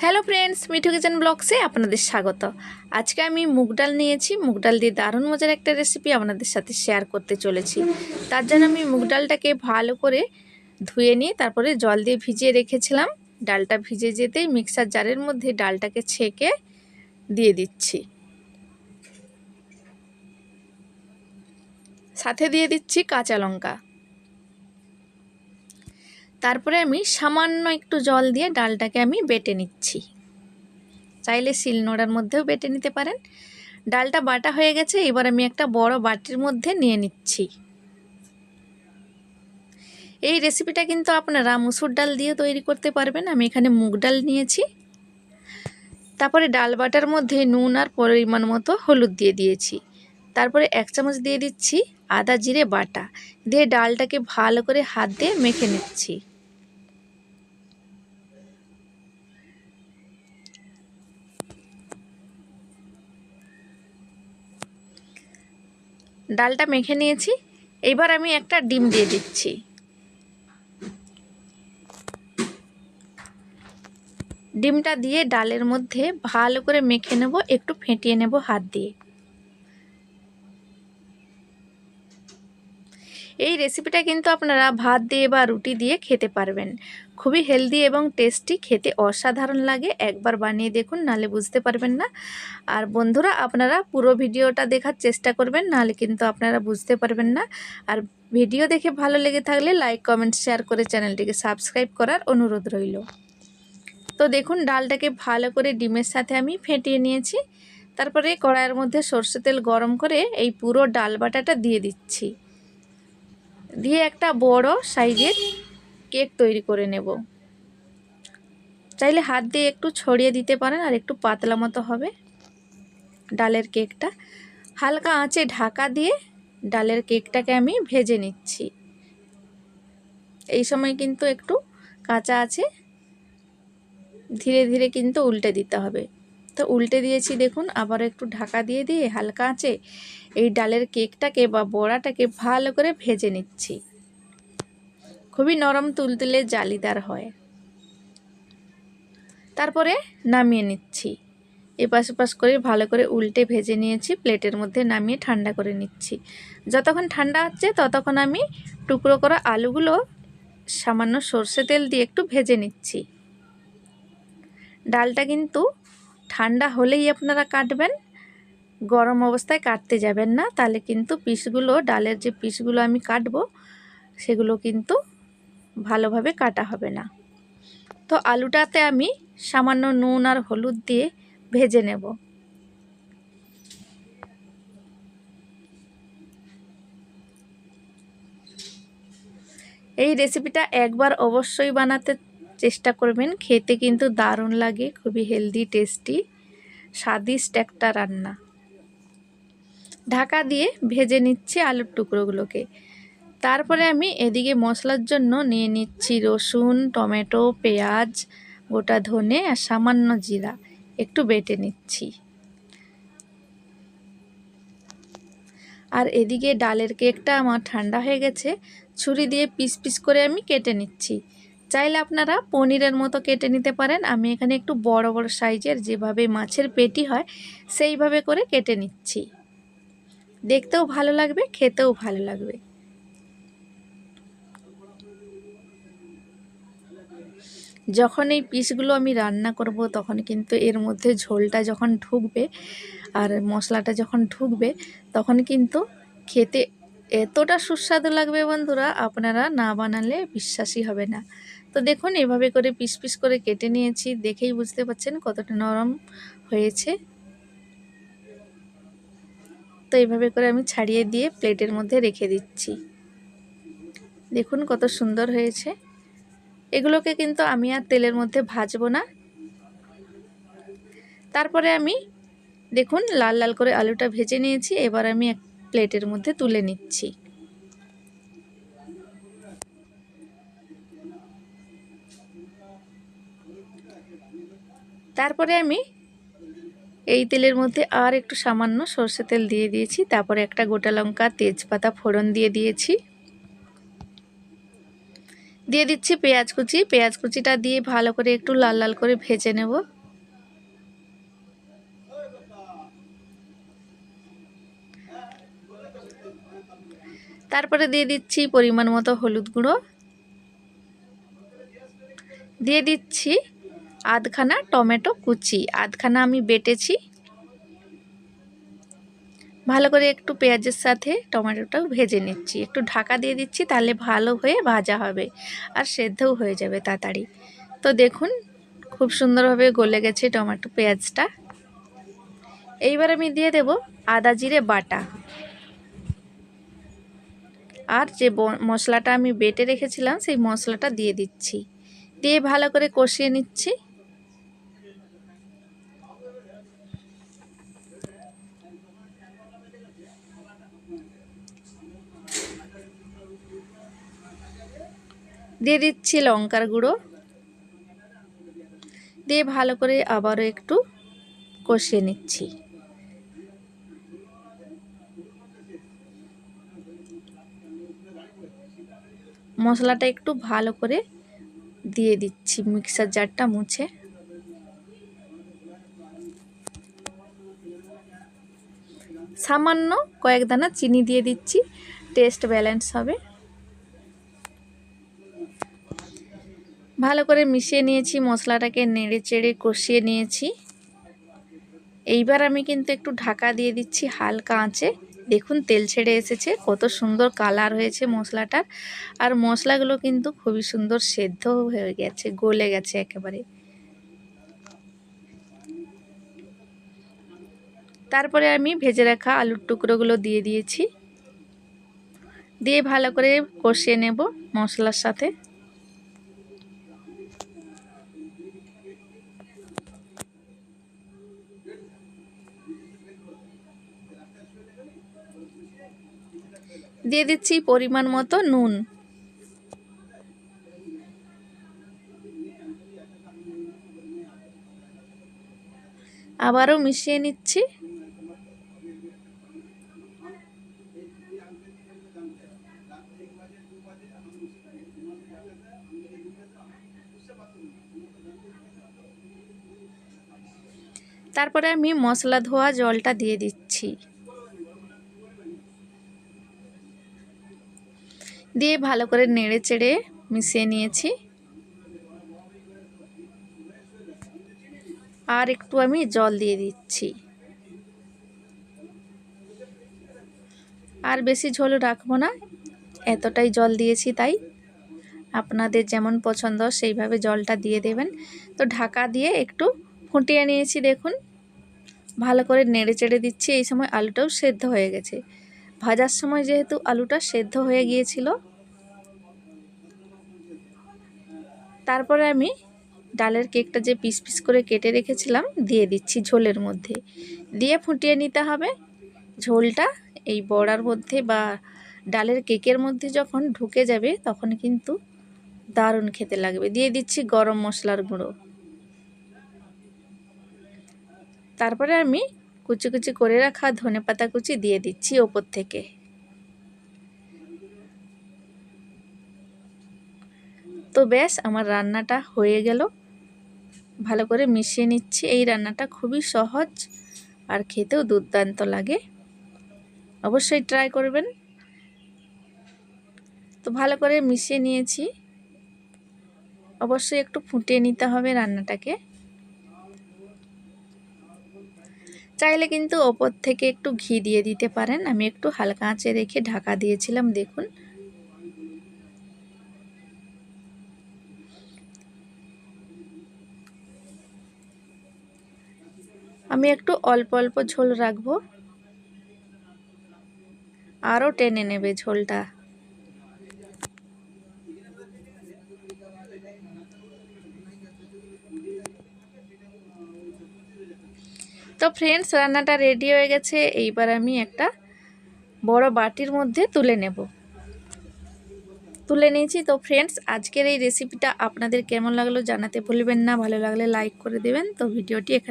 Hello friends, Mithu kitchen ব্লগসে আপনাদের স্বাগত। আজকে আমি মুগ ডাল নিয়েছি। মুগ ডাল দিয়ে দারুণ মজার একটা রেসিপি আপনাদের সাথে শেয়ার করতে চলেছি। তার জন্য আমি মুগ ডালটাকে ভালো করে ধুয়ে নিয়ে তারপরে জল দিয়ে ভিজিয়ে রেখেছিলাম। ডালটা ভিজে যেতেই মিক্সার জারের মধ্যে ডালটাকে ছেঁকে দিয়ে দিচ্ছি। সাথে দিয়ে দিচ্ছি কাঁচা লঙ্কা। তারপরে আমি সামান্য একটু জল দিয়ে ডালটাকে আমি বেটে নিচ্ছি। চাইলে শিলনোড়ার মধ্যেও বেটে নিতে পারেন। ডালটা বাটা হয়ে গেছে, এবার আমি একটা বড় বাটির মধ্যে নিয়ে নিচ্ছি। এই রেসিপিটা কিন্তু আপনারা মুসুর ডাল দিয়ে তৈরি করতে পারবেন। আমি এখানে মুগ ডাল নিয়েছি। তারপরে ডাল বাটার মধ্যে নুন আর পরিমাণ মতো হলুদ দিয়ে দিয়েছি। তারপরে 1 চামচ দিয়ে দিচ্ছি আদা জিরে বাটা, দিয়ে ডালটাকে ভালো করে হাত দিয়ে মেখে নিচ্ছি। ডালটা মেখে নিয়েছি। এবার আমি একটা ডিম দিয়ে দিচ্ছি। ডিমটা দিয়ে ডালের মধ্যে ভালো করে মেখে নেব, একটু ফেটিয়ে নেব হাত দিয়ে। এই রেসিপিটা কিন্তু আপনারা ভাত দিয়ে বা রুটি দিয়ে খেতে পারবেন। খুবই হেলদি এবং টেস্টি, খেতে অসাধারণ লাগে। একবার বানিয়ে দেখুন, নাহলে বুঝতে পারবেন না। আর বন্ধুরা, আপনারা পুরো ভিডিওটা দেখার চেষ্টা করবেন, নাহলে কিন্তু আপনারা বুঝতে পারবেন না। আর ভিডিও দেখে ভালো লেগে থাকলে লাইক কমেন্ট শেয়ার করে চ্যানেলটিকে সাবস্ক্রাইব করার অনুরোধ রইল। তো দেখুন, ডালটাকে ভালো করে ডিমের সাথে আমি ফেটিয়ে নিয়েছি। তারপরে কড়াইয়ের মধ্যে সরষে তেল গরম করে এই পুরো ডাল বাটাটা দিয়ে দিচ্ছি। দিয়ে একটা বড় সাইজের কেক তৈরি করে নেব। চাইলে হাত দিয়ে একটু ছড়িয়ে দিতে পারেন, আর একটু পাতলা মতো হবে ডালের কেকটা। হালকা আঁচে ঢাকা দিয়ে ডালের কেকটাকে আমি ভেজে নিচ্ছি। এই সময় কিন্তু একটু কাঁচা আছে, ধীরে ধীরে কিন্তু উল্টে দিতে হবে। তো উল্টে দিয়েছি দেখুন, আবার একটু ঢাকা দিয়ে দিয়ে হালকা আঁচে এই ডালের কেকটাকে বা বড়াটাকে ভালো করে ভেজে নিচ্ছি। খুবই নরম তুলতুলে জালিদার হয়। তারপরে নামিয়ে নিচ্ছি। এপাশ ওপাশ করে ভালো করে উল্টে ভেজে নিয়েছি। প্লেটের মধ্যে নামিয়ে ঠান্ডা করে নিচ্ছি। যতক্ষণ ঠান্ডা হচ্ছে ততক্ষণ আমি টুকরো করা আলুগুলো সামান্য সর্ষে তেল দিয়ে একটু ভেজে নিচ্ছি। ডালটা কিন্তু ঠান্ডা হলেই আপনারা কাটবেন, গরম অবস্থায় কাটতে যাবেন না, তাহলে কিন্তু পিসগুলো, ডালের যে পিসগুলো আমি কাটবো সেগুলো কিন্তু ভালোভাবে কাটা হবে না। তো আলুটাতে আমি সামান্য নুন আর হলুদ দিয়ে ভেজে নেব। এই রেসিপিটা একবার অবশ্যই বানাতে চেষ্টা করবেন। খেতে কিন্তু দারুণ লাগে, খুবই হেলদি টেস্টি স্বাদিষ্ট একটা রান্না। ঢাকা দিয়ে ভেজে নিচ্ছি আলুর টুকরোগুলোকে। তারপরে আমি এদিকে মশলার জন্য নিয়ে নিচ্ছি রসুন, টমেটো, পেঁয়াজ, গোটা ধনে আর সামান্য জিরা, একটু বেটে নিচ্ছি। আর এদিকে ডালের কেকটা আমার ঠান্ডা হয়ে গেছে, ছুরি দিয়ে পিস পিস করে আমি কেটে নিচ্ছি। চাইলে আপনারা পনিরের মতো কেটে নিতে পারেন। আমি এখানে একটু বড় বড় সাইজের, যেভাবে মাছের পেটি হয় সেইভাবে করে কেটে নিচ্ছি। দেখতেও ভালো লাগবে, খেতেও ভালো লাগবে। যখন এই পিসগুলো আমি রান্না করব তখন কিন্তু এর মধ্যে ঝোলটা যখন ঢুকবে আর মশলাটা যখন ঢুকবে তখন কিন্তু খেতে এতটা সুস্বাদু লাগবে বন্ধুরা, আপনারা না বানালে বিশ্বাসই হবে না। তো দেখুন, এভাবে করে পিস পিস করে কেটে নিয়েছি, দেখেই বুঝতে পারছেন কতটা নরম হয়েছে। তো এইভাবে করে আমি ছাড়িয়ে দিয়ে প্লেটের মধ্যে রেখে দিচ্ছি। দেখুন কত সুন্দর হয়েছে। এগুলোকে কিন্তু আমি আর তেলের মধ্যে ভাজবো না। তারপরে আমি দেখুন লাল লাল করে আলুটা ভেজে নিয়েছি। এবার আমি এক প্লেটের মধ্যে তুলে নিচ্ছি। তারপরে আমি এই তেলের মধ্যে আর একটু সামান্য সরষে তেল দিয়ে দিয়েছি। তারপরে একটা গোটা লঙ্কা, তেজপাতা ফোড়ন দিয়ে দিয়েছি। দিয়ে দিচ্ছি পেঁয়াজ কুচি। পেঁয়াজ কুচিটা দিয়ে ভালো করে একটু লাল লাল করে ভেজে নেব। তারপরে দিয়ে দিচ্ছি পরিমাণ মতো হলুদ গুঁড়ো, দিয়ে দিচ্ছি আধখানা টমেটো কুচি, আধখানা আমি বেটেছি। ভালো করে একটু পেঁয়াজের সাথে টমেটোটাও ভেজে নিচ্ছি। একটু ঢাকা দিয়ে দিচ্ছি, তাহলে ভালো হয়ে ভাজা হবে আর সেদ্ধও হয়ে যাবে তাড়াতাড়ি। তো দেখুন খুব সুন্দরভাবে গলে গেছে টমেটো পেঁয়াজটা। এইবার আমি দিয়ে দেব আদা জিরে বাটা, আর যে মশলাটা আমি বেটে রেখেছিলাম সেই মশলাটা দিয়ে দিচ্ছি। দিয়ে ভালো করে কষিয়ে নিচ্ছি। দিয়ে দিচ্ছি লঙ্কার গুঁড়ো, দিয়ে ভালো করে আবারও একটু কষিয়ে নিচ্ছি। মশলাটা একটু ভালো করে দিয়ে দিচ্ছি মিক্সার জারটা মুছে। সামান্য কয়েক দানা চিনি দিয়ে দিচ্ছি, টেস্ট ব্যালেন্স হবে। ভালো করে মিশিয়ে নিয়েছি, মশলাটাকে নেড়ে চেড়ে কষিয়ে নিয়েছি। এইবার আমি কিন্তু একটু ঢাকা দিয়ে দিচ্ছি হালকা আঁচে। দেখুন তেল ছেড়ে এসেছে, কত সুন্দর কালার হয়েছে মশলাটার। আর মশলাগুলো কিন্তু খুবই সুন্দর সেদ্ধ হয়ে গেছে, গলে গেছে একেবারে। তারপরে আমি ভেজে রাখা আলুর টুকরোগুলো দিয়ে দিয়েছি, দিয়ে ভালো করে কষিয়ে নেব মশলার সাথে। দিয়ে দিচ্ছি পরিমাণ মতো নুন, আবারও মিশিয়ে নিচ্ছি। তারপরে আমি মশলা ধোয়া জলটা দিয়ে দিচ্ছি, দিয়ে ভালো করে নেড়ে চেড়ে মিশিয়ে নিয়েছি। আর একটু আমি জল দিয়ে দিচ্ছি, আর বেশি ঝোল রাখবো না, এতটাই জল দিয়েছি তাই। আপনাদের যেমন পছন্দ সেইভাবে জলটা দিয়ে দেবেন। তো ঢাকা দিয়ে একটু ফুটিয়ে নিয়েছি। দেখুন ভালো করে নেড়ে চেড়ে দিচ্ছি। এই সময় আলুটাও সেদ্ধ হয়ে গেছে, ভাজার সময় যেহেতু আলুটা সেদ্ধ হয়ে গিয়েছিল। তারপরে আমি ডালের কেকটা যে পিস পিস করে কেটে রেখেছিলাম দিয়ে দিচ্ছি ঝোলের মধ্যে, দিয়ে ফুটিয়ে নিতে হবে। ঝোলটা এই বড়ার মধ্যে বা ডালের কেকের মধ্যে যখন ঢুকে যাবে তখন কিন্তু দারুণ খেতে লাগবে। দিয়ে দিচ্ছি গরম মশলার গুঁড়ো, তারপরে আমি কুচি কুচি করে রাখা ধনেপাতা কুচি দিয়ে দিচ্ছি ওপর থেকে। তো ব্যাস আমার রান্নাটা হয়ে গেল। ভালো করে মিশিয়ে নিচ্ছি। এই রান্নাটা খুবই সহজ আর খেতেও দুর্দান্ত লাগে, অবশ্যই ট্রাই করবেন। তো ভালো করে মিশিয়ে নিয়েছি, অবশ্যই একটু ফুটিয়ে নিতে হবে রান্নাটাকে। চাইলে কিন্তু ওপর থেকে একটু ঘি দিয়ে দিতে পারেন, আমি একটু হালকা আঁচে রেখে ঢাকা দিয়েছিলাম। দেখুন আমি একটু অল্প অল্প ঝোল রাখবো, আরও টেনে নেবে ঝোলটা। তো ফ্রেন্ডস রান্নাটা রেডি হয়ে গেছে। এইবার আমি একটা বড় বাটির মধ্যে তুলে নিয়েছি। তো ফ্রেন্ডস আজকের এই রেসিপিটা আপনাদের কেমন লাগলো জানাতে ভুলবেন না, ভালো লাগলে লাইক করে দেবেন। তো ভিডিওটি এখানে